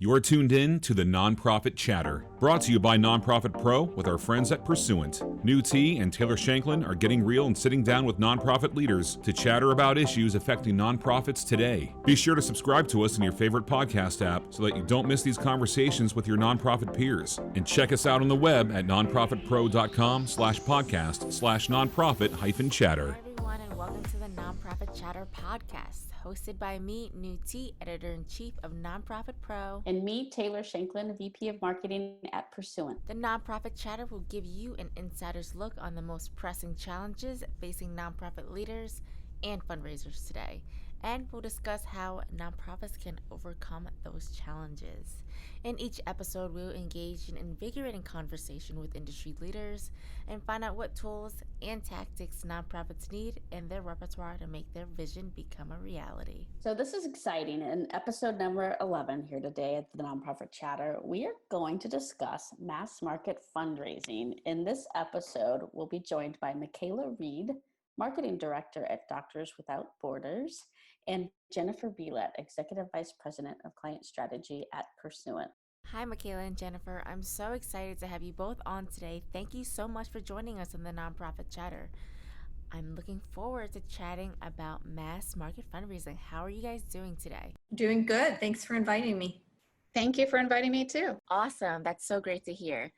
You're tuned in to the Nonprofit Chatter, brought to you by Nonprofit Pro with our friends at Pursuant. New T and Taylor Shanklin are getting real and sitting down with nonprofit leaders to chatter about issues affecting nonprofits today. Be sure to subscribe to us in your favorite podcast app so that you don't miss these conversations with your nonprofit peers. And check us out on the web at nonprofitpro.com/podcast/nonprofit-chatter. Hi everyone, and welcome to the Nonprofit Chatter podcast, hosted by me, New T, Editor-in-Chief of Nonprofit Pro, and me, Taylor Shanklin, VP of Marketing at Pursuant. The Nonprofit Chatter will give you an insider's look on the most pressing challenges facing nonprofit leaders and fundraisers today, and we'll discuss how nonprofits can overcome those challenges. In each episode, we'll engage in invigorating conversation with industry leaders and find out what tools and tactics nonprofits need in their repertoire to make their vision become a reality. So this is exciting. In episode number 11 here today at the Nonprofit Chatter, we are going to discuss mass market fundraising. In this episode, we'll be joined by Mikhaela Reid, Marketing Director at Doctors Without Borders, and Jennifer Bielat, Executive Vice President of Client Strategy at Pursuant. Hi, Mikhaela and Jennifer. I'm so excited to have you both on today. Thank you so much for joining us on the Nonprofit Chatter. I'm looking forward to chatting about mass market fundraising. How are you guys doing today? Doing good. Thanks for inviting me. Thank you for inviting me too. Awesome. That's so great to hear.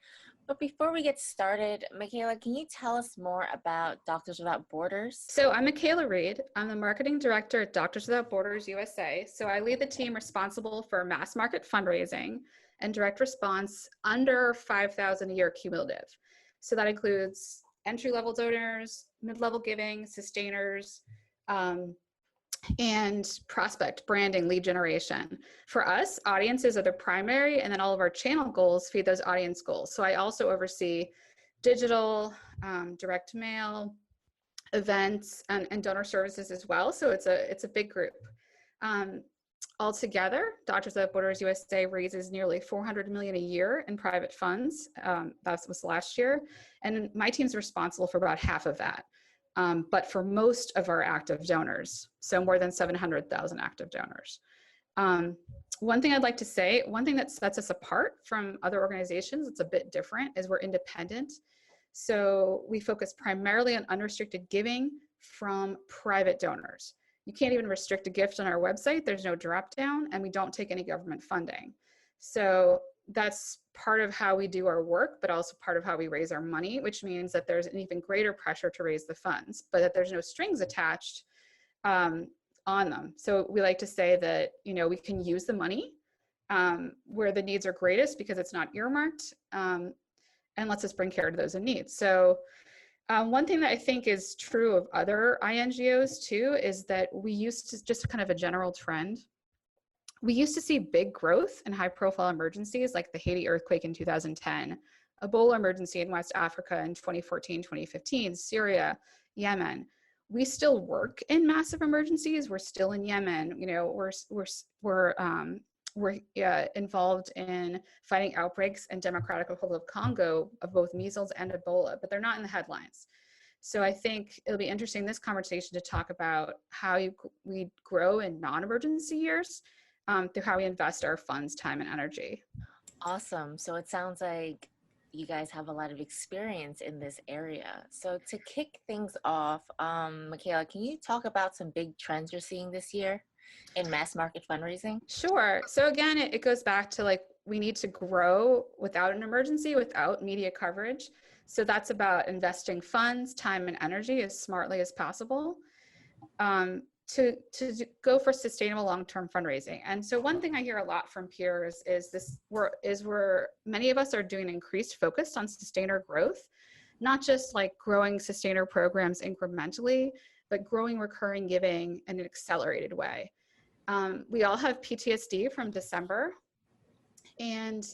But before we get started, Mikhaela, can you tell us more about Doctors Without Borders? So I'm Mikhaela Reid. I'm the Marketing Director at Doctors Without Borders USA. So I lead the team responsible for mass market fundraising and direct response under 5,000 a year cumulative. So that includes entry-level donors, mid-level giving, sustainers, and prospect branding, lead generation. For us, audiences are the primary, and then all of our channel goals feed those audience goals. So I also oversee digital, direct mail, events, and donor services as well. So it's a big group. Altogether, Doctors Without Borders USA raises nearly $400 million a year in private funds. That was last year, and my team's responsible for about half of that. But for most of our active donors, so more than 700,000 active donors. One thing I'd like to say, one thing that sets us apart from other organizations, it's a bit different, is we're independent. So we focus primarily on unrestricted giving from private donors. You can't even restrict a gift on our website. There's no drop down, and we don't take any government funding. So that's part of how we do our work, but also part of how we raise our money, which means that there's an even greater pressure to raise the funds, but that there's no strings attached on them. So we like to say that, we can use the money where the needs are greatest because it's not earmarked, and lets us bring care to those in need. So one thing that I think is true of other INGOs too is that we used to, just kind of a general trend, we used to see big growth in high profile emergencies like the Haiti earthquake in 2010, Ebola emergency in West Africa in 2014, 2015, Syria, Yemen. We still work in massive emergencies. We're still in Yemen. We're involved in fighting outbreaks in Democratic Republic of Congo of both measles and Ebola, but they're not in the headlines. So I think it'll be interesting in this conversation to talk about how we grow in non-emergency years through how we invest our funds, time, and energy. Awesome. So it sounds like you guys have a lot of experience in this area. So to kick things off, Mikhaela, can you talk about some big trends you're seeing this year in mass market fundraising? Sure. So again, it goes back to we need to grow without an emergency, without media coverage. So that's about investing funds, time, and energy as smartly as possible to go for sustainable long-term fundraising. And so one thing I hear a lot from peers is where many of us are doing increased focus on sustainer growth, not just growing sustainer programs incrementally, but growing recurring giving in an accelerated way. We all have PTSD from December. And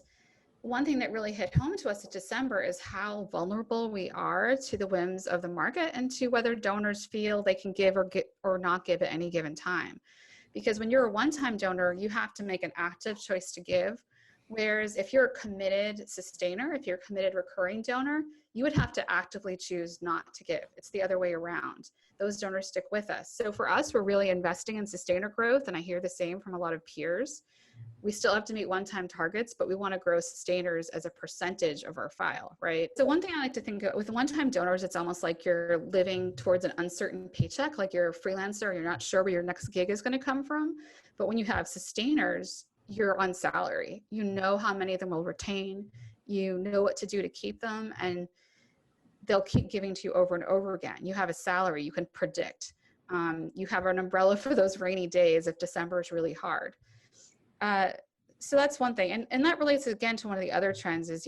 one thing that really hit home to us in December is how vulnerable we are to the whims of the market and to whether donors feel they can give or not give at any given time. Because when you're a one-time donor, you have to make an active choice to give. Whereas if you're a committed sustainer, if you're a committed recurring donor, you would have to actively choose not to give. It's the other way around. Those donors stick with us. So for us, we're really investing in sustainer growth, and I hear the same from a lot of peers. we still have to meet one-time targets, but we want to grow sustainers as a percentage of our file, right? So one thing I like to think of with one-time donors, it's almost like you're living towards an uncertain paycheck, like you're a freelancer, you're not sure where your next gig is going to come from. But when you have sustainers, you're on salary. You know how many of them will retain, you know what to do to keep them, and they'll keep giving to you over and over again. You have a salary, you can predict. You have an umbrella for those rainy days if December is really hard. So that's one thing. And that relates again to one of the other trends is,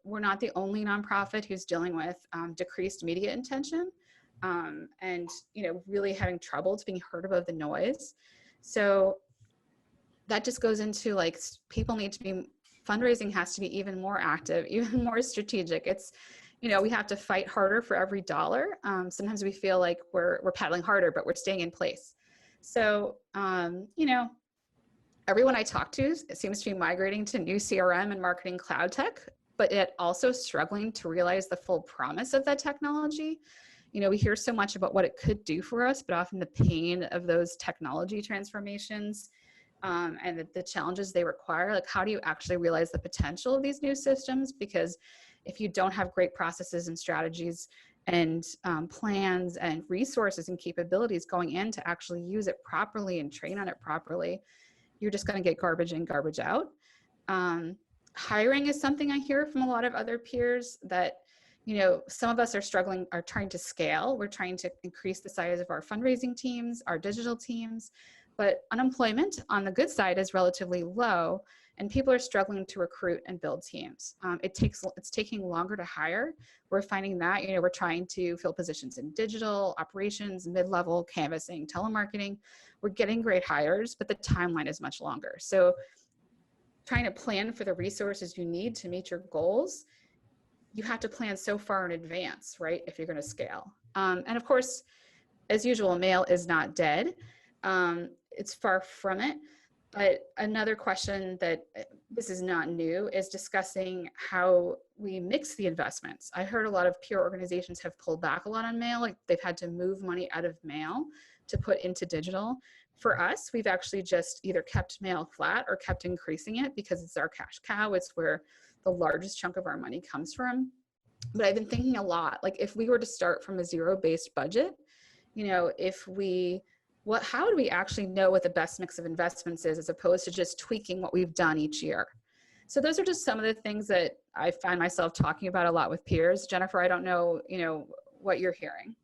we're not the only nonprofit who's dealing with decreased media attention and, really having trouble being heard above the noise. So that just goes into like, people need to be, fundraising has to be even more active, even more strategic. It's, we have to fight harder for every dollar. Sometimes we feel like we're paddling harder, but we're staying in place. So, everyone I talk to, it seems to be migrating to new CRM and marketing cloud tech, but yet also struggling to realize the full promise of that technology. We hear so much about what it could do for us, but often the pain of those technology transformations and the challenges they require, like how do you actually realize the potential of these new systems? Because if you don't have great processes and strategies and plans and resources and capabilities going in to actually use it properly and train on it properly, you're just going to get garbage in, garbage out. Hiring is something I hear from a lot of other peers that, some of us are trying to scale. We're trying to increase the size of our fundraising teams, our digital teams, but unemployment on the good side is relatively low and people are struggling to recruit and build teams. It's taking longer to hire. We're finding that, we're trying to fill positions in digital, operations, mid-level, canvassing, telemarketing. We're getting great hires, but the timeline is much longer. So trying to plan for the resources you need to meet your goals, you have to plan so far in advance, right? If you're going to scale. And of course, as usual, mail is not dead. It's far from it. But another question that this is not new is discussing how we mix the investments. I heard a lot of peer organizations have pulled back a lot on mail, like they've had to move money out of mail to put into digital. For us, we've actually just either kept mail flat or kept increasing it because it's our cash cow. It's where the largest chunk of our money comes from. But I've been thinking a lot, like if we were to start from a zero-based budget, how do we actually know what the best mix of investments is as opposed to just tweaking what we've done each year? So those are just some of the things that I find myself talking about a lot with peers. Jennifer, I don't know, what you're hearing.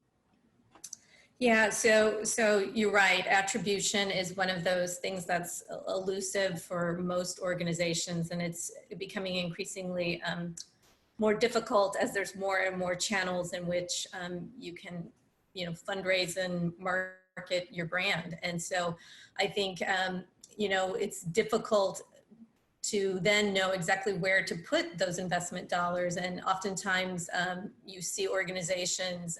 Yeah, so you're right. Attribution is one of those things that's elusive for most organizations, and it's becoming increasingly more difficult as there's more and more channels in which you can, fundraise and market your brand. And so I think, it's difficult to then know exactly where to put those investment dollars. And oftentimes you see organizations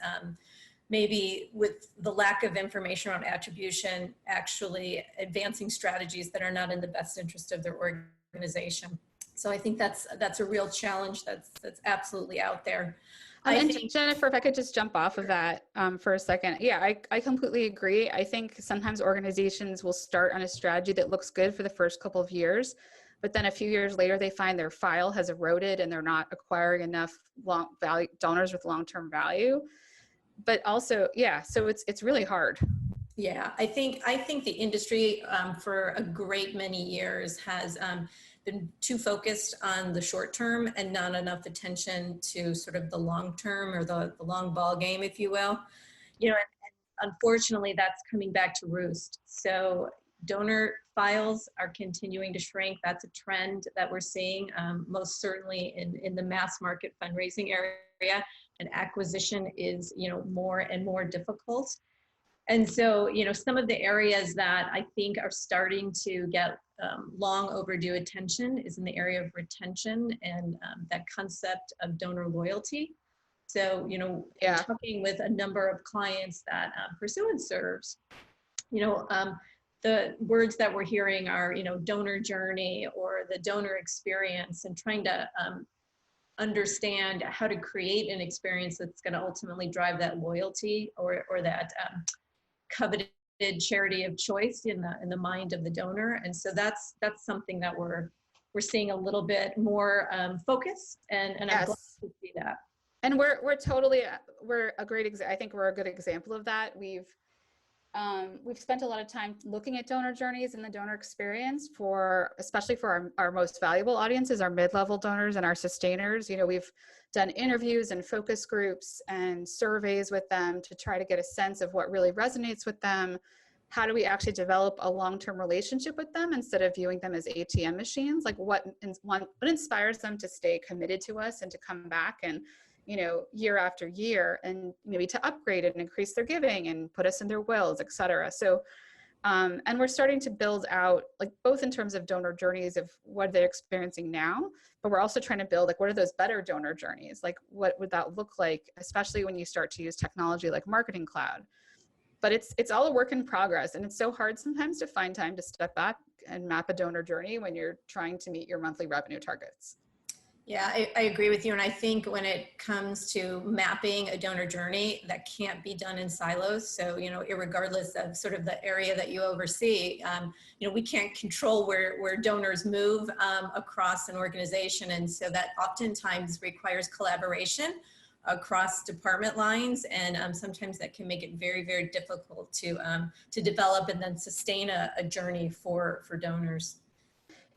maybe with the lack of information around attribution, actually advancing strategies that are not in the best interest of their organization. So I think that's a real challenge that's absolutely out there. And Jennifer, if I could just jump off of that for a second. Yeah, I completely agree. I think sometimes organizations will start on a strategy that looks good for the first couple of years, but then a few years later, they find their file has eroded and they're not acquiring enough donors with long-term value. But also, yeah, so it's really hard. Yeah, I think the industry for a great many years has been too focused on the short term and not enough attention to sort of the long term or the long ball game, if you will. And unfortunately, that's coming back to roost. So donor files are continuing to shrink. That's a trend that we're seeing, most certainly in the mass market fundraising area. And acquisition is, more and more difficult. And so, some of the areas that I think are starting to get long overdue attention is in the area of retention and that concept of donor loyalty. So, talking with a number of clients that Pursuant serves, the words that we're hearing are, donor journey or the donor experience, and trying to understand how to create an experience that's going to ultimately drive that loyalty or that coveted charity of choice in the mind of the donor. And so that's something that we're seeing a little bit more focus, and I'm glad Yes. to see that. And we're totally, we're a great I think we're a good example of that. We've spent a lot of time looking at donor journeys and the donor experience especially for our most valuable audiences, our mid-level donors and our sustainers. You know, we've done interviews and focus groups and surveys with them to try to get a sense of what really resonates with them. How do we actually develop a long-term relationship with them instead of viewing them as ATM machines? Like what inspires them to stay committed to us and to come back and, you know, year after year, and maybe to upgrade it and increase their giving and put us in their wills, et cetera. So, and we're starting to build out, like, both in terms of donor journeys of what they're experiencing now, but we're also trying to build, like, what are those better donor journeys? Like, what would that look like, especially when you start to use technology like Marketing Cloud? But it's all a work in progress, and it's so hard sometimes to find time to step back and map a donor journey when you're trying to meet your monthly revenue targets. Yeah, I agree with you. And I think when it comes to mapping a donor journey, that can't be done in silos. So, you know, irregardless of sort of the area that you oversee, you know, we can't control where donors move across an organization. And so that oftentimes requires collaboration across department lines. And sometimes that can make it very, very difficult to develop and then sustain a journey for donors.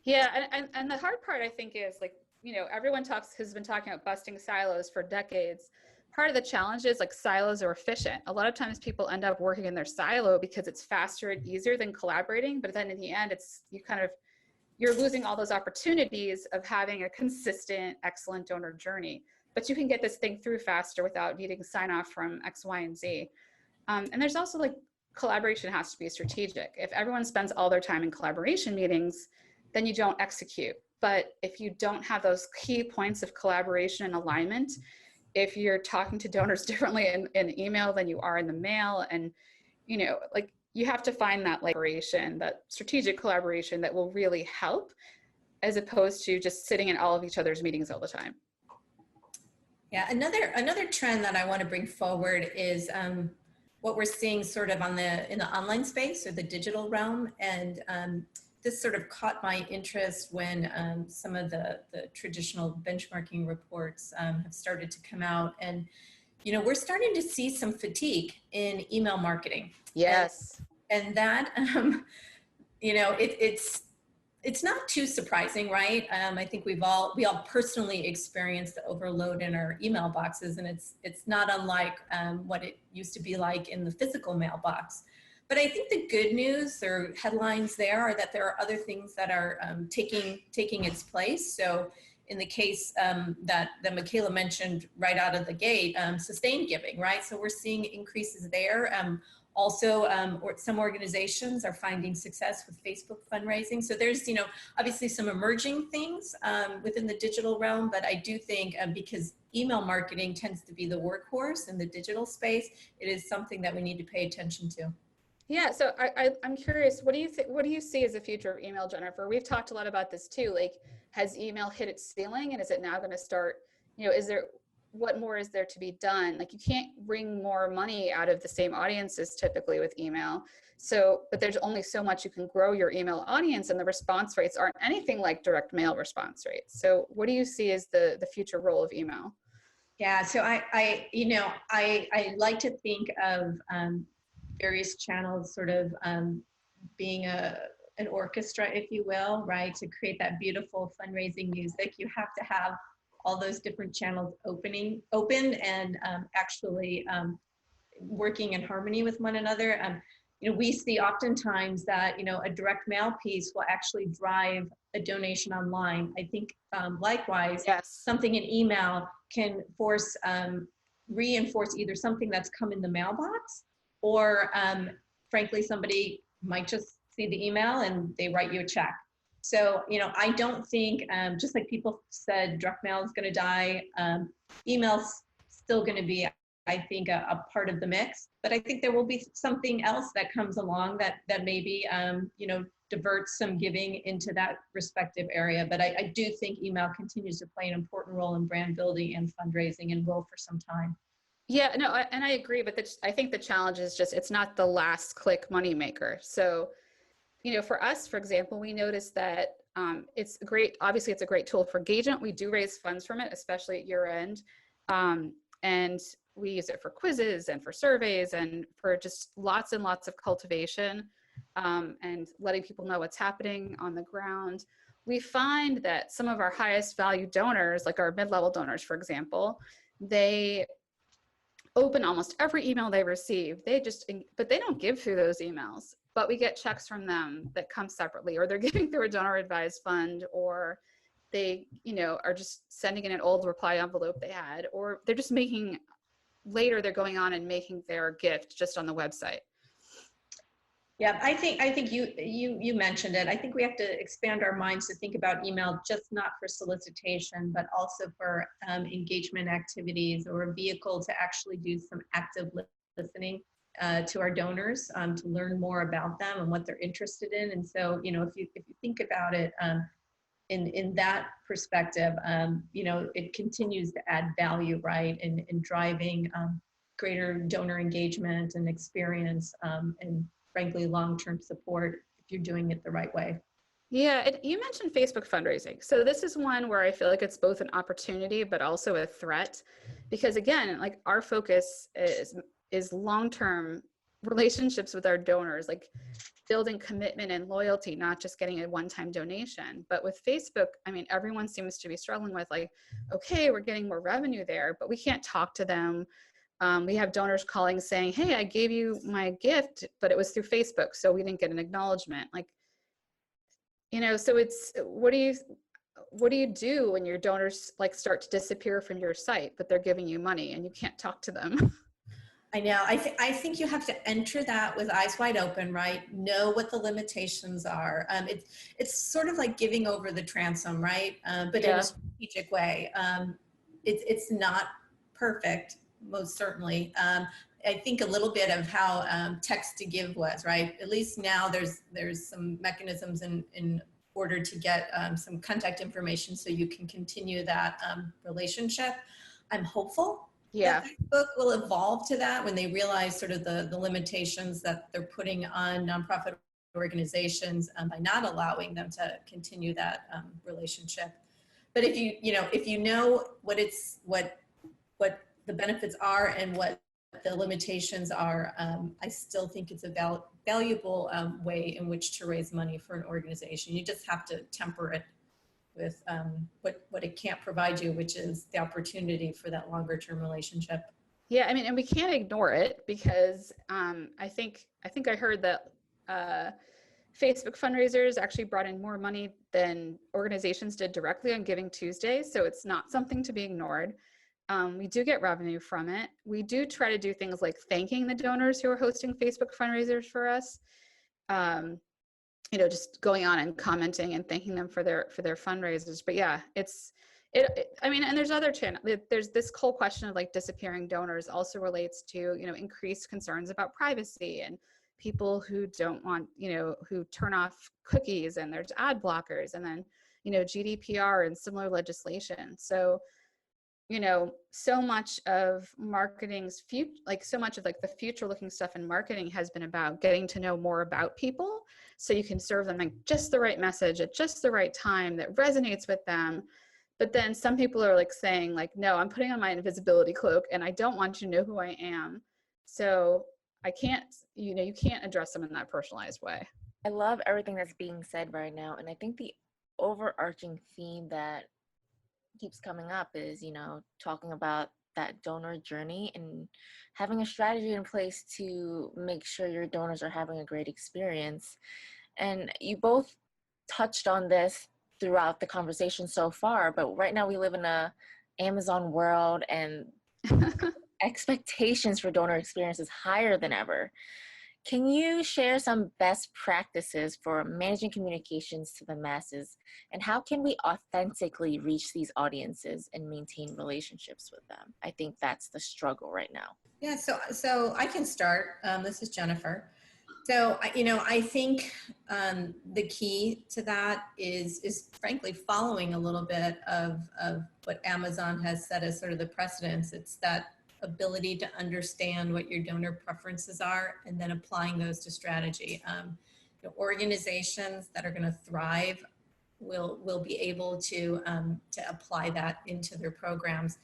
Yeah, and the hard part, I think, is, like, you know, everyone has been talking about busting silos for decades. Part of the challenge is, like, silos are efficient. A lot of times people end up working in their silo because it's faster and easier than collaborating. But then in the end, you're losing all those opportunities of having a consistent, excellent donor journey. But you can get this thing through faster without needing sign off from X, Y, and Z. And there's also, like, collaboration has to be strategic. If everyone spends all their time in collaboration meetings, then you don't execute. But if you don't have those key points of collaboration and alignment, if you're talking to donors differently in email than you are in the mail, and, you know, like, you have to find that, like, collaboration, that strategic collaboration that will really help, as opposed to just sitting in all of each other's meetings all the time. Yeah, another trend that I want to bring forward is what we're seeing sort of in the online space or the digital realm. And this sort of caught my interest when some of the traditional benchmarking reports have started to come out. And, you know, we're starting to see some fatigue in email marketing. Yes. And that, you know, it's not too surprising, right? I think we all personally experienced the overload in our email boxes, and it's not unlike what it used to be like in the physical mailbox. But I think the good news or headlines there are that there are other things that are taking its place. So in the case that Mikhaela mentioned right out of the gate, sustained giving, right? So we're seeing increases there. Also, some organizations are finding success with Facebook fundraising. So there's, you know, obviously some emerging things within the digital realm, but I do think because email marketing tends to be the workhorse in the digital space, it is something that we need to pay attention to. Yeah, so I'm curious, what do you see as the future of email, Jennifer? We've talked a lot about this too. Like, has email hit its ceiling, and is it now going to start, you know, what more is there to be done? Like, you can't wring more money out of the same audiences typically with email. So, but there's only so much you can grow your email audience, and the response rates aren't anything like direct mail response rates. So what do you see as the future role of email? Yeah, so I like to think of various channels sort of being an orchestra, if you will, right? To create that beautiful fundraising music, you have to have all those different channels open and actually working in harmony with one another. You know, we see oftentimes that, you know, a direct mail piece will actually drive a donation online. I think likewise, Yes. Something in email can reinforce either something that's come in the mailbox, or frankly, somebody might just see the email and they write you a check. So, you know, I don't think, just like people said, direct mail is going to die, email's still going to be, I think, a part of the mix. But I think there will be something else that comes along that maybe, you know, diverts some giving into that respective area. But I do think email continues to play an important role in brand building and fundraising, and will for some time. Yeah, no, and I agree, but I think the challenge is just it's not the last click moneymaker. So, for us, for example, we noticed that it's great. Obviously, it's a great tool for engagement. We do raise funds from it, especially at year end. And we use it for quizzes and for surveys and for just lots and lots of cultivation and letting people know what's happening on the ground. We find that some of our highest value donors, like our mid-level donors, for example, they open almost every email they receive. But they don't give through those emails, but we get checks from them that come separately, or they're giving through a donor advised fund, or they, are just sending in an old reply envelope they had, or they're just later they're going on and making their gift just on the website. Yeah, I think you mentioned it. I think we have to expand our minds to think about email just not for solicitation, but also for engagement activities, or a vehicle to actually do some active listening to our donors, to learn more about them and what they're interested in. And so, if you think about it in that perspective, it continues to add value, right, in driving greater donor engagement and experience, and frankly, long-term support if you're doing it the right way. Yeah, you mentioned Facebook fundraising. So this is one where I feel like it's both an opportunity, but also a threat, because again, like our focus is long-term relationships with our donors, like building commitment and loyalty, not just getting a one-time donation. But with Facebook, I mean, everyone seems to be struggling with like, okay, we're getting more revenue there, but we can't talk to them. We have donors calling saying, hey, I gave you my gift, but it was through Facebook, so we didn't get an acknowledgement. Like, so it's, what do you do when your donors like start to disappear from your site, but they're giving you money and you can't talk to them? I know. I think you have to enter that with eyes wide open, right? Know what the limitations are. It's sort of like giving over the transom, right? But in a strategic way. It's not perfect, most certainly. I think a little bit of how text to give was, right? At least now there's some mechanisms in order to get some contact information so you can continue that relationship. I'm hopeful that Facebook will evolve to that when they realize sort of the limitations that they're putting on nonprofit organizations by not allowing them to continue that relationship. But if you know what the benefits are and what the limitations are, I still think it's a valuable way in which to raise money for an organization. You just have to temper it with what it can't provide you, which is the opportunity for that longer term relationship. Yeah, I mean, and we can't ignore it because I think I heard that Facebook fundraisers actually brought in more money than organizations did directly on Giving Tuesday. So it's not something to be ignored. We do get revenue from it. We do try to do things like thanking the donors who are hosting Facebook fundraisers for us. Just going on and commenting and thanking them for their fundraisers. But yeah, I mean, and there's other channels. There's this whole question of like disappearing donors also relates to, increased concerns about privacy and people who don't want, who turn off cookies, and there's ad blockers, and then, GDPR and similar legislation. So, so much of marketing's so much of like the future looking stuff in marketing has been about getting to know more about people so you can serve them like just the right message at just the right time that resonates with them. But then some people are like saying like, no, I'm putting on my invisibility cloak and I don't want you to know who I am. So I can't, you can't address them in that personalized way. I love everything that's being said right now. And I think the overarching theme that keeps coming up is, talking about that donor journey and having a strategy in place to make sure your donors are having a great experience. And you both touched on this throughout the conversation so far, but right now we live in a Amazon world, and expectations for donor experience is higher than ever. Can you share some best practices for managing communications to the masses, and how can we authentically reach these audiences and maintain relationships with them? I think that's the struggle right now. Yeah, so I can start. This is Jennifer. So, I think the key to that is frankly following a little bit of what Amazon has set as sort of the precedence. It's that ability to understand what your donor preferences are and then applying those to strategy. Organizations that are going to thrive will be able to apply that into their programs.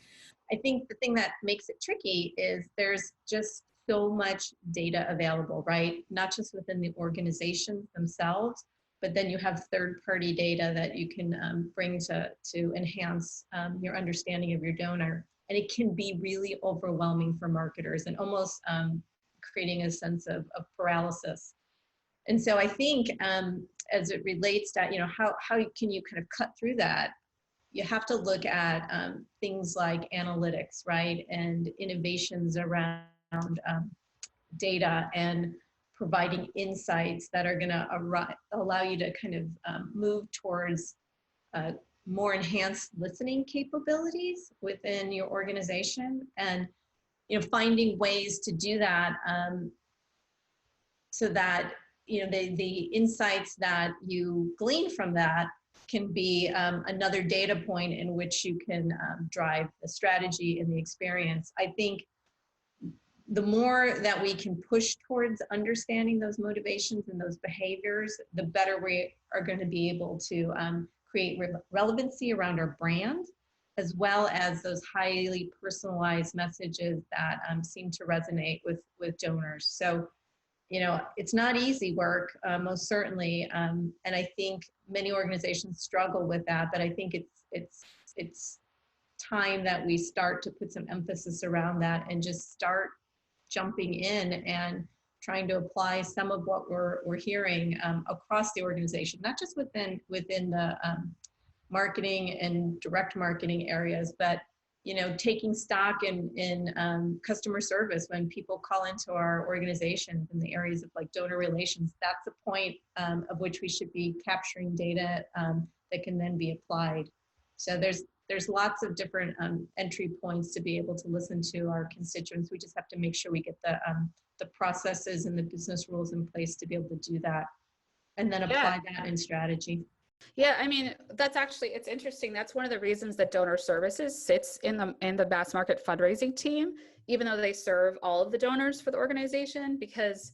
I think the thing that makes it tricky is there's just so much data available, right? Not just within the organizations themselves, but then you have third-party data that you can bring to enhance your understanding of your donor. And it can be really overwhelming for marketers and almost creating a sense of paralysis. And so I think as it relates to, how can you kind of cut through that? You have to look at things like analytics, right? And innovations around data and providing insights that are going to allow you to kind of move towards more enhanced listening capabilities within your organization, and finding ways to do that so that the insights that you glean from that can be another data point in which you can drive the strategy and the experience. I think the more that we can push towards understanding those motivations and those behaviors, the better we are going to be able to create relevancy around our brand, as well as those highly personalized messages that seem to resonate with donors. So, it's not easy work, most certainly, and I think many organizations struggle with that. But I think it's time that we start to put some emphasis around that and just start jumping in and trying to apply some of what we're hearing across the organization, not just within the marketing and direct marketing areas, but taking stock in customer service. When people call into our organizations in the areas of like donor relations, that's a point of which we should be capturing data that can then be applied. So there's lots of different entry points to be able to listen to our constituents. We just have to make sure we get the processes and the business rules in place to be able to do that, and then apply that in strategy. Yeah, I mean, it's interesting. That's one of the reasons that donor services sits in the mass market fundraising team, even though they serve all of the donors for the organization, because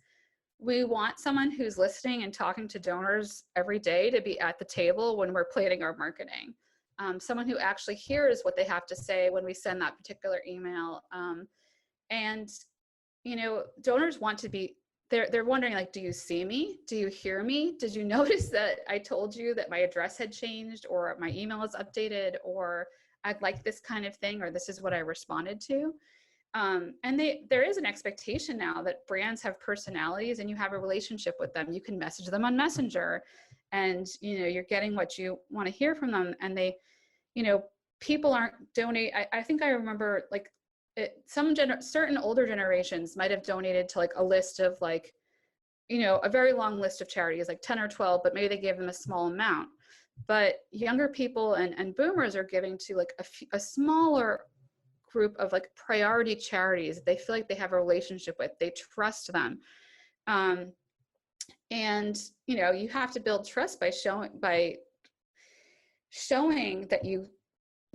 we want someone who's listening and talking to donors every day to be at the table when we're planning our marketing. Someone who actually hears what they have to say when we send that particular email. And, donors want to be, they're wondering, like, do you see me? Do you hear me? Did you notice that I told you that my address had changed, or my email is updated, or I'd like this kind of thing, or this is what I responded to? And there is an expectation now that brands have personalities and you have a relationship with them. You can message them on Messenger, and you're getting what you want to hear from them. And they, people aren't donate. I think I remember, like, certain older generations might have donated to like a list of like, a very long list of charities, like 10 or 12, but maybe they gave them a small amount. But younger people and boomers are giving to like a smaller group of like priority charities they feel like they have a relationship with, they trust them. And you have to build trust by showing that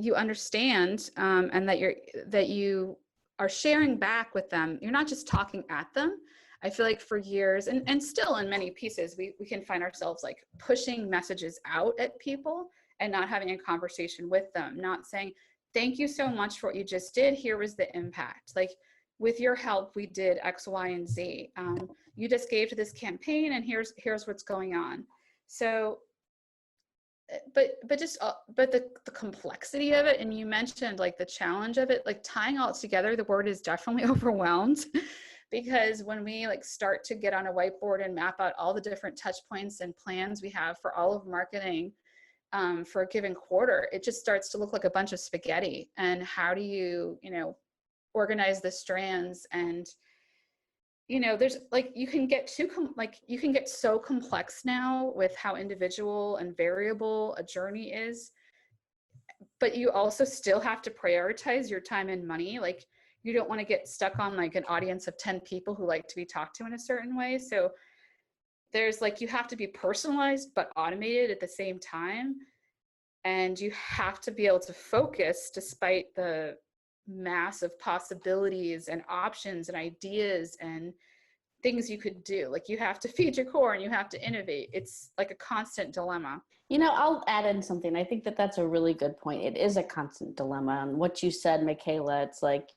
you understand, and that you are sharing back with them. You're not just talking at them. I feel like for years, and still in many pieces, we can find ourselves like pushing messages out at people and not having a conversation with them, not saying, thank you so much for what you just did. Here was the impact. Like, with your help, we did X, Y, and Z. You just gave to this campaign, and here's what's going on. So, but the complexity of it, and you mentioned like the challenge of it, like tying all together, the word is definitely overwhelmed. Because when we like start to get on a whiteboard and map out all the different touch points and plans we have for all of marketing for a given quarter, it just starts to look like a bunch of spaghetti. And how do you, organize the strands? And, there's like, you can get so complex now with how individual and variable a journey is, but you also still have to prioritize your time and money. Like, you don't want to get stuck on like an audience of 10 people who like to be talked to in a certain way. So there's like, you have to be personalized but automated at the same time. And you have to be able to focus despite the massive possibilities and options and ideas and things you could do. Like, you have to feed your core and you have to innovate. It's like a constant dilemma. You know, I'll add in something. I think that that's a really good point. It is a constant dilemma. And what you said, Mikhaela, it's like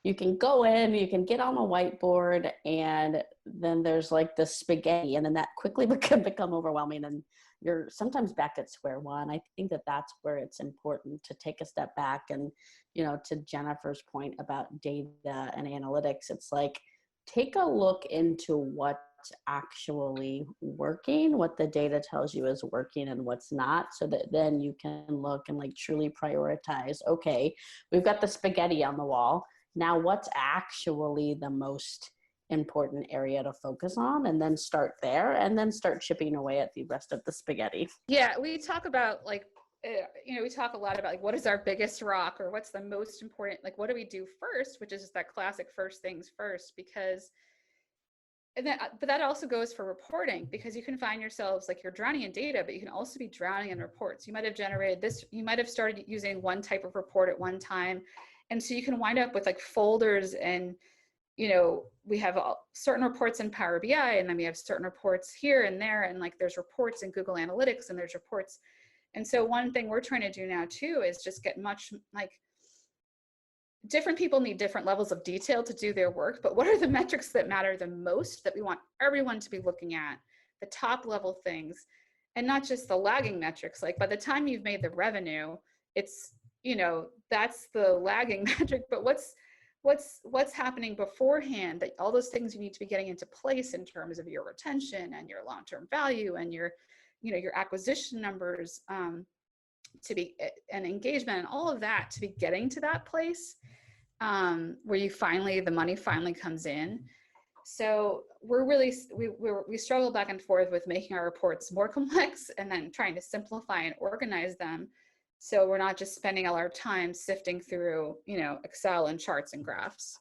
you can go in, you can get on a whiteboard, and then there's like the spaghetti, and then that quickly can become overwhelming, and you're sometimes back at square one. I think that that's where it's important to take a step back. And, you know, to Jennifer's point about data and analytics, it's like, take a look into what's actually working, what the data tells you is working and what's not, so that then you can look and like truly prioritize, okay, we've got the spaghetti on the wall. Now what's actually the most important area to focus on, and then start there, and then start chipping away at the rest of the spaghetti. Yeah, we talk about like, we talk a lot about like, what is our biggest rock, or what's the most important, like, what do we do first, which is just that classic first things first, because, but that also goes for reporting, because you can find yourselves like you're drowning in data, but you can also be drowning in reports. You might have generated this, you might have started using one type of report at one time. And so you can wind up with like folders, and, you know, we have certain reports in Power BI, and then we have certain reports here and there. And like, there's reports in Google Analytics, and there's reports. And so one thing we're trying to do now too is just get much, like, different people need different levels of detail to do their work, but what are the metrics that matter the most, that we want everyone to be looking at, the top level things, and not just the lagging metrics. Like, by the time you've made the revenue, it's, you know, that's the lagging metric, but what's happening beforehand, that all those things you need to be getting into place in terms of your retention and your long-term value and your, you know, your acquisition numbers, to be, and engagement and all of that, to be getting to that place where you finally, the money finally comes in. So we're really, we struggle back and forth with making our reports more complex and then trying to simplify and organize them, so we're not just spending all our time sifting through, you know, Excel and charts and graphs.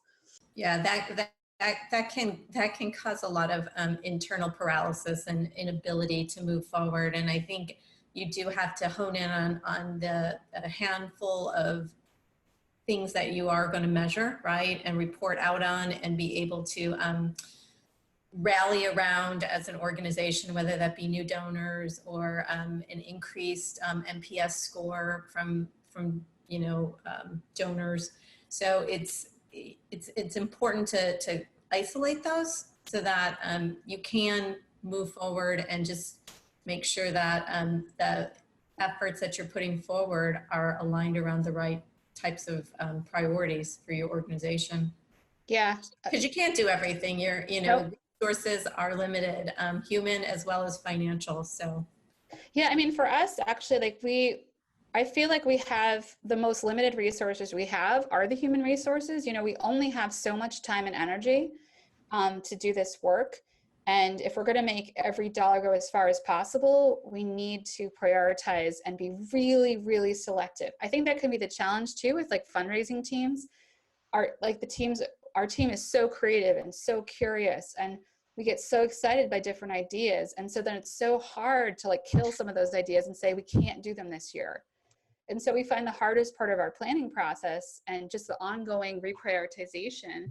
Yeah, that can cause a lot of internal paralysis and inability to move forward. And I think you do have to hone in on a handful of things that you are going to measure, right, and report out on, and be able to rally around as an organization, whether that be new donors or an increased NPS score from you know, donors. So it's important to isolate those, so that you can move forward and just make sure that the efforts that you're putting forward are aligned around the right types of priorities for your organization. Yeah, because you can't do everything. You know, nope. Resources are limited, human as well as financial. So yeah, I mean, for us, actually, like I feel like we have the most limited resources we have are the human resources. You know, we only have so much time and energy to do this work. And if we're going to make every dollar go as far as possible, we need to prioritize and be really, really selective. I think that can be the challenge too with like fundraising teams. Our team is so creative and so curious, and we get so excited by different ideas. And so then it's so hard to like kill some of those ideas and say, we can't do them this year. And so we find the hardest part of our planning process and just the ongoing reprioritization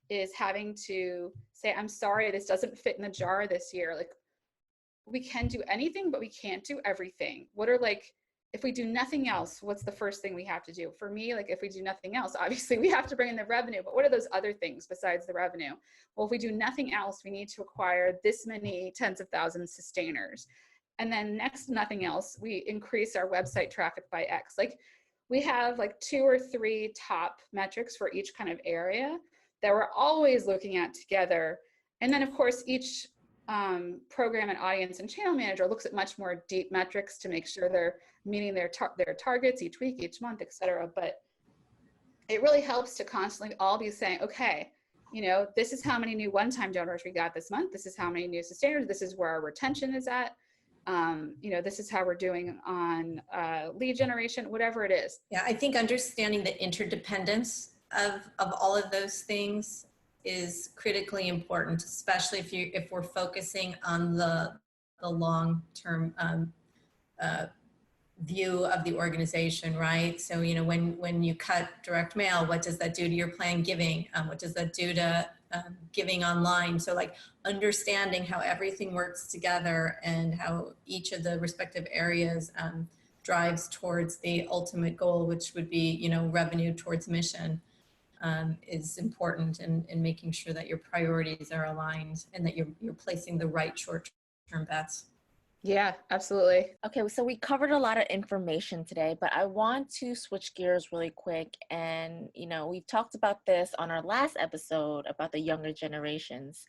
is having to say, I'm sorry, this doesn't fit in the jar this year. Like, we can do anything, but we can't do everything. What are, like, if we do nothing else, what's the first thing we have to do? For me, like, if we do nothing else, obviously we have to bring in the revenue, but what are those other things besides the revenue? Well, if we do nothing else, we need to acquire this many tens of thousands sustainers. And then next to nothing else, we increase our website traffic by X. Like, we have like 2 or 3 top metrics for each kind of area that we're always looking at together. And then of course, each program and audience and channel manager looks at much more deep metrics to make sure they're meeting their targets each week, each month, et cetera. But it really helps to constantly all be saying, okay, you know, this is how many new one-time donors we got this month. This is how many new sustainers. This is where our retention is at. You know, this is how we're doing on lead generation, whatever it is. Yeah, I think understanding the interdependence of all of those things is critically important, especially if we're focusing on the long-term view of the organization, right? So, when you cut direct mail, what does that do to your planned giving? What does that do to giving online? So like understanding how everything works together and how each of the respective areas drives towards the ultimate goal, which would be, revenue towards mission, is important in making sure that your priorities are aligned and that you're placing the right short-term bets. Yeah, absolutely. Okay, so we covered a lot of information today, but I want to switch gears really quick. And, we've talked about this on our last episode about the younger generations.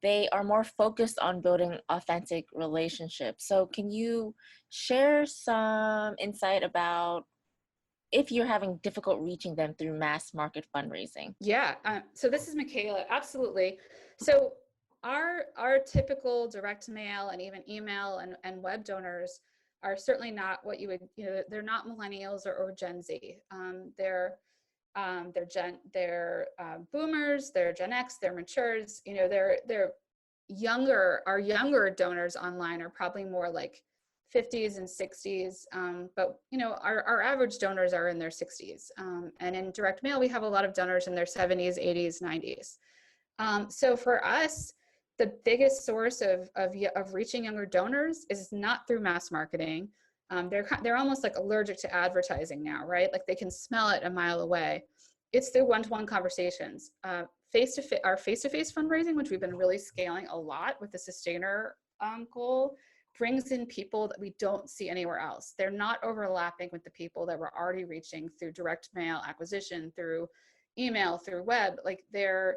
They are more focused on building authentic relationships. So can you share some insight about if you're having difficult reaching them through mass market fundraising? Yeah. So this is Mikhaela. Absolutely. So our typical direct mail and even email and web donors are certainly not what you would, they're not millennials or Gen Z. They're boomers, they're Gen X, they're matures, they're younger. Our younger donors online are probably more like 50s and 60s, but our average donors are in their 60s, and in direct mail we have a lot of donors in their 70s, 80s, 90s. So for us, the biggest source of reaching younger donors is not through mass marketing. They're almost like allergic to advertising now, right? Like they can smell it a mile away. It's through one-to-one conversations. Our face-to-face fundraising, which we've been really scaling a lot with the sustainer goal, brings in people that we don't see anywhere else. They're not overlapping with the people that we're already reaching through direct mail acquisition, through email, through web. Like they're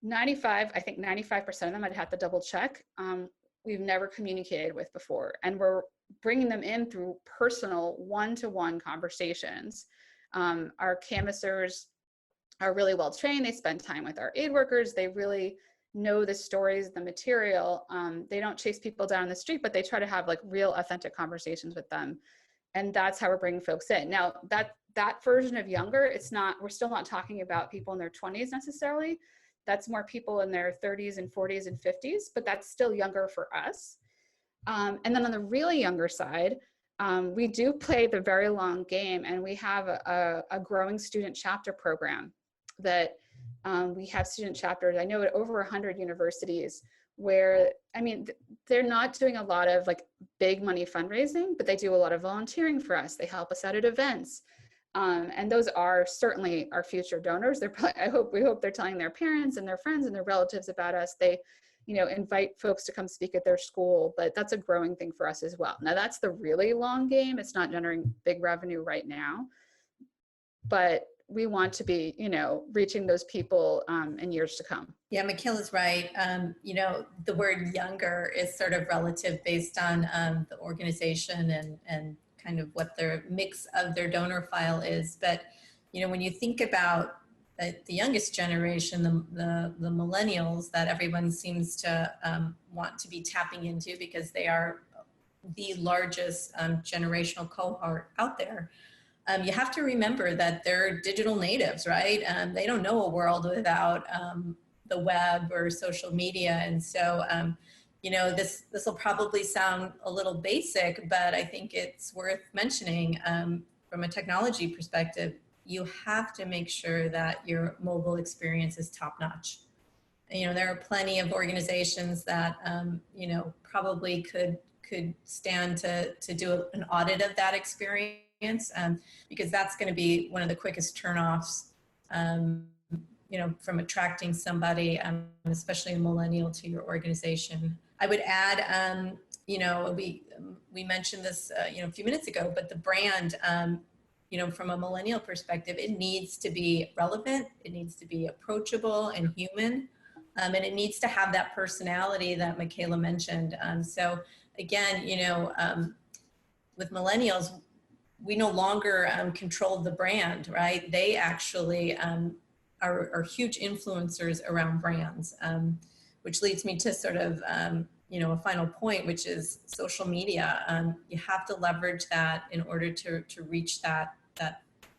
95% of them, I'd have to double check, we've never communicated with before. And we're bringing them in through personal one-to-one conversations. Our canvassers are really well trained. They spend time with our aid workers. They really know the stories, the material. They don't chase people down the street, but they try to have like real authentic conversations with them. And that's how we're bringing folks in. Now that version of younger, we're still not talking about people in their 20s necessarily. That's more people in their 30s and 40s and 50s, but that's still younger for us. And then on the really younger side, we do play the very long game, and we have a growing student chapter program that we have student chapters, I know, at over 100 universities where, they're not doing a lot of like big money fundraising, but they do a lot of volunteering for us. They help us out at events. And those are certainly our future donors. We hope they're telling their parents and their friends and their relatives about us. They, invite folks to come speak at their school, but that's a growing thing for us as well. Now that's the really long game. It's not generating big revenue right now, but we want to be, reaching those people in years to come. Yeah, Mikhaela's right. The word younger is sort of relative based on the organization and kind of what their mix of their donor file is. But, when you think about the youngest generation, the millennials that everyone seems to want to be tapping into because they are the largest generational cohort out there, you have to remember that they're digital natives, right? They don't know a world without the web or social media. And so, this will probably sound a little basic, but I think it's worth mentioning from a technology perspective. You have to make sure that your mobile experience is top notch. There are plenty of organizations that, probably could stand to do an audit of that experience, because that's going to be one of the quickest turnoffs, from attracting somebody, especially a millennial, to your organization. I would add, we mentioned this, a few minutes ago, but the brand, from a millennial perspective, it needs to be relevant, it needs to be approachable and human, and it needs to have that personality that Mikhaela mentioned. So again, with millennials, we no longer control the brand, right? They actually are huge influencers around brands, which leads me to sort of, a final point, which is social media. You have to leverage that in order to reach that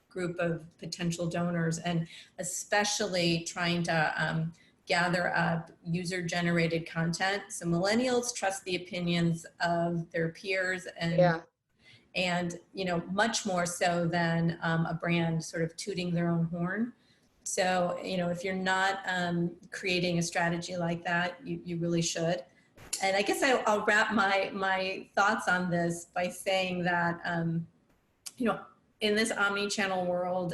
group of potential donors, and especially trying to gather up user-generated content. So millennials trust the opinions of their peers, and and, much more so than a brand sort of tooting their own horn. So, if you're not creating a strategy like that, you really should. And I guess I'll wrap my thoughts on this by saying that, in this omni-channel world,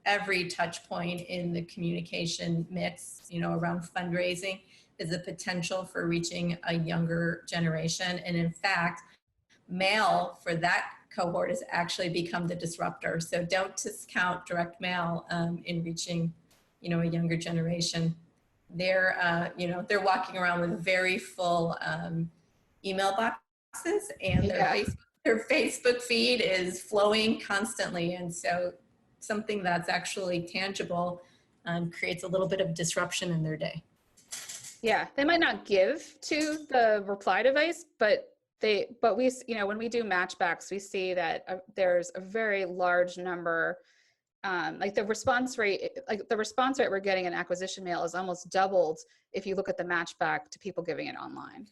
every touch point in the communication mix, around fundraising is a potential for reaching a younger generation. And in fact, mail for that cohort has actually become the disruptor. So don't discount direct mail in reaching, a younger generation. They're walking around with very full email boxes, and their Facebook feed is flowing constantly. And so something that's actually tangible creates a little bit of disruption in their day. Yeah, they might not give to the reply device, but we, when we do matchbacks, we see that there's a very large number, like the response rate we're getting in acquisition mail is almost doubled if you look at the matchback to people giving it online.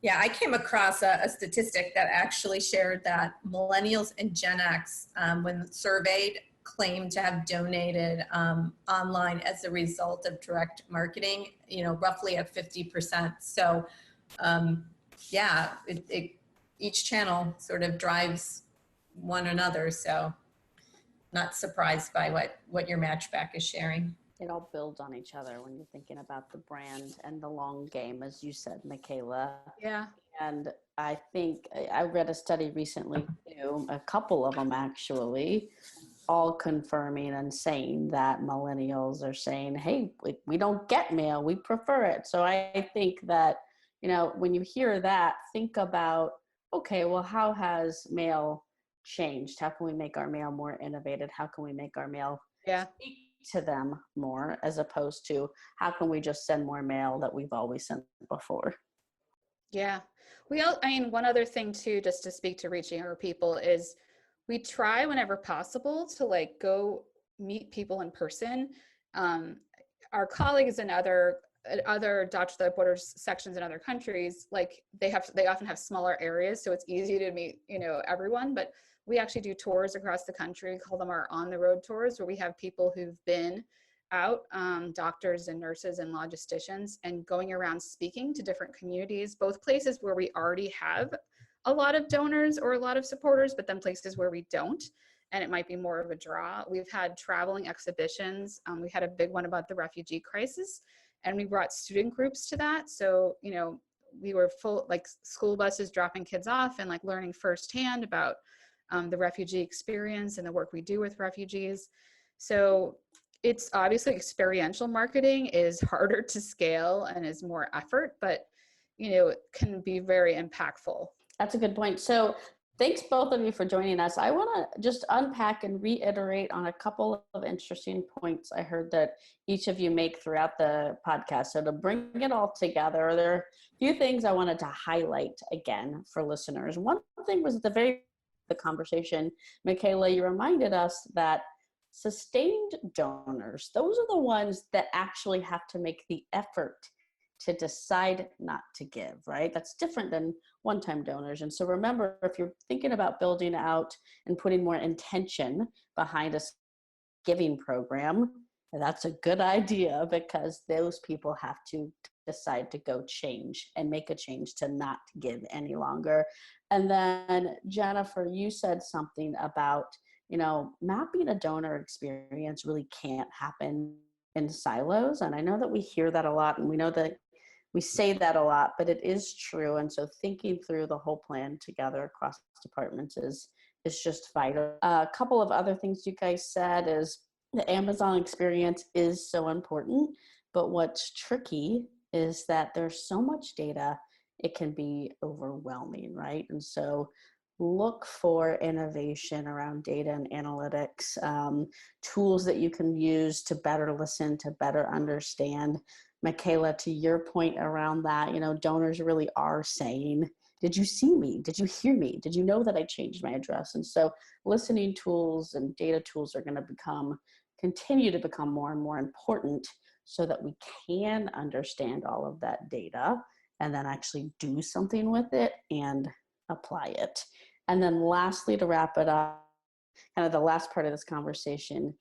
Yeah, I came across a statistic that actually shared that millennials and Gen X, when surveyed, claimed to have donated online as a result of direct marketing, roughly at 50%. So each channel sort of drives one another. So not surprised by what your matchback is sharing. It all builds on each other when you're thinking about the brand and the long game, as you said, Mikhaela. Yeah. And I think I read a study recently too, a couple of them actually, all confirming and saying that millennials are saying, hey, we don't get mail, we prefer it. So I think that, when you hear that, think about, okay, well, how has mail changed? How can we make our mail more innovative? How can we make our mail speak to them more, as opposed to how can we just send more mail that we've always sent before? Yeah. One other thing too, just to speak to reaching our people, is we try whenever possible to go meet people in person. Our colleagues in other Dodge the Borders sections in other countries, they often have smaller areas, so it's easy to meet, everyone. But we actually do tours across the country, we call them our on the road tours, where we have people who've been out, doctors and nurses and logisticians, and going around speaking to different communities, both places where we already have a lot of donors or a lot of supporters, but then places where we don't, and it might be more of a draw. We've had traveling exhibitions. We had a big one about the refugee crisis, and we brought student groups to that. So, we were full, school buses dropping kids off and learning firsthand about the refugee experience and the work we do with refugees. So it's obviously experiential marketing is harder to scale and is more effort, but it can be very impactful. That's a good point. So thanks both of you for joining us. I want to just unpack and reiterate on a couple of interesting points I heard that each of you make throughout the podcast. So to bring it all together, there are a few things I wanted to highlight again for listeners. One thing was at the very the conversation, Mikhaela, you reminded us that sustained donors, those are the ones that actually have to make the effort to decide not to give, right? That's different than one-time donors. And so remember, if you're thinking about building out and putting more intention behind a giving program, that's a good idea, because those people have to decide to go change and make a change to not give any longer. And then Jennifer, you said something about, mapping a donor experience really can't happen in silos. And I know that we hear that a lot, and we know that we say that a lot, but it is true. And so thinking through the whole plan together across departments is just vital. A couple of other things you guys said is the Amazon experience is so important, but what's tricky is that there's so much data, it can be overwhelming, right? And so look for innovation around data and analytics, tools that you can use to better listen, to better understand. Mikhaela, to your point around that, donors really are saying, did you see me? Did you hear me? Did you know that I changed my address? And so listening tools and data tools are going to continue to become more and more important, so that we can understand all of that data and then actually do something with it and apply it. And then lastly, to wrap it up, kind of the last part of this conversation,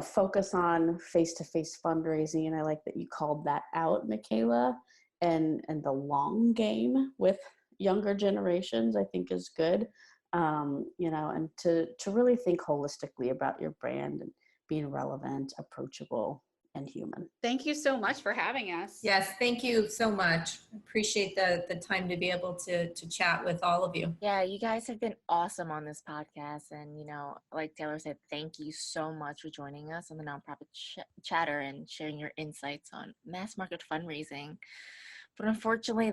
focus on face-to-face fundraising. And I like that you called that out, Mikhaela, and the long game with younger generations, I think is good. And to really think holistically about your brand and being relevant, approachable, and human. Thank you so much for having us. Yes, thank you so much. Appreciate the time to be able to chat with all of you. Yeah, you guys have been awesome on this podcast. And, like Taylor said, thank you so much for joining us on the Nonprofit Chatter and sharing your insights on mass market fundraising. But unfortunately,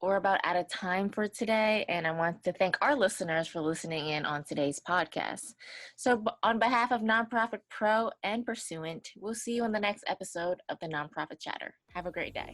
we're about out of time for today, and I want to thank our listeners for listening in on today's podcast. So on behalf of Nonprofit Pro and Pursuant, we'll see you on the next episode of the Nonprofit Chatter. Have a great day.